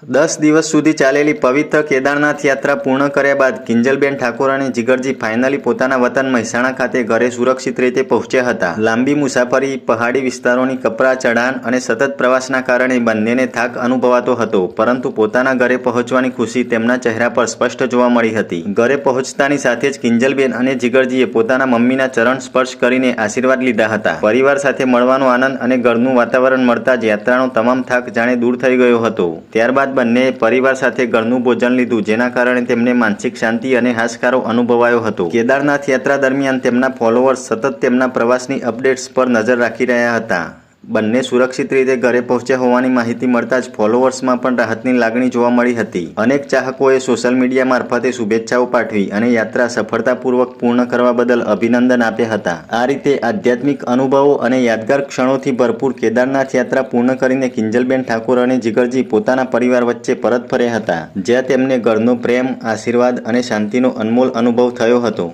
10 દિવસ સુધી ચાલેલી પવિત્ર કેદારનાથ યાત્રા પૂર્ણ કર્યા બાદ કિંજલબેન ઠાકોર અને જીગરજી ફાઇનલી પોતાના વતન મહેસાણા ખાતે ઘરે સુરક્ષિત રીતે પહોંચ્યા હતા। લાંબી મુસાફરી, પહાડી વિસ્તારોની કપરા ચઢાણ અને સતત પ્રવાસના કારણે બંનેને થાક અનુભવાતો હતો, પરંતુ પોતાના ઘરે પહોંચવાની ખુશી તેમના ચહેરા પર સ્પષ્ટ જોવા મળી હતી। ઘરે પહોંચતાની સાથે જ કિંજલબેન અને જીગરજીએ પોતાના મમ્મીના ચરણ સ્પર્શ કરીને આશીર્વાદ લીધા હતા। પરિવાર સાથે મળવાનો આનંદ અને ઘરનું વાતાવરણ મળતા જ યાત્રાનો તમામ થાક જાણે દૂર થઈ ગયો હતો। ત્યારબાદ બંનેએ પરિવાર સાથે ઘરનું ભોજન લીધું, જેના કારણે તેમને માનસિક શાંતિ અને હાશકારો અનુભવાયો હતો। કેદારનાથ યાત્રા દરમિયાન તેમના ફોલોઅર્સ સતત તેમના પ્રવાસની અપડેટ્સ પર નજર રાખી રહ્યા હતા। બંને સુરક્ષિત રીતે ઘરે પહોંચ્યા હોવાની માહિતી મળતા જ ફોલોઅર્સમાં પણ રાહતની લાગણી જોવા મળી હતી। અનેક ચાહકોએ સોશિયલ મીડિયા મારફતે શુભેચ્છાઓ પાઠવી અને યાત્રા સફળતાપૂર્વક પૂર્ણ કરવા બદલ અભિનંદન આપ્યા હતા। આ રીતે આધ્યાત્મિક અનુભવો અને યાદગાર ક્ષણોથી ભરપૂર કેદારનાથ યાત્રા પૂર્ણ કરીને કિંજલબેન ઠાકોર અને જીગરજી પોતાના પરિવાર વચ્ચે પરત ફર્યા હતા, જ્યાં તેમને ઘરનો પ્રેમ, આશીર્વાદ અને શાંતિનો અનમોલ અનુભવ થયો હતો।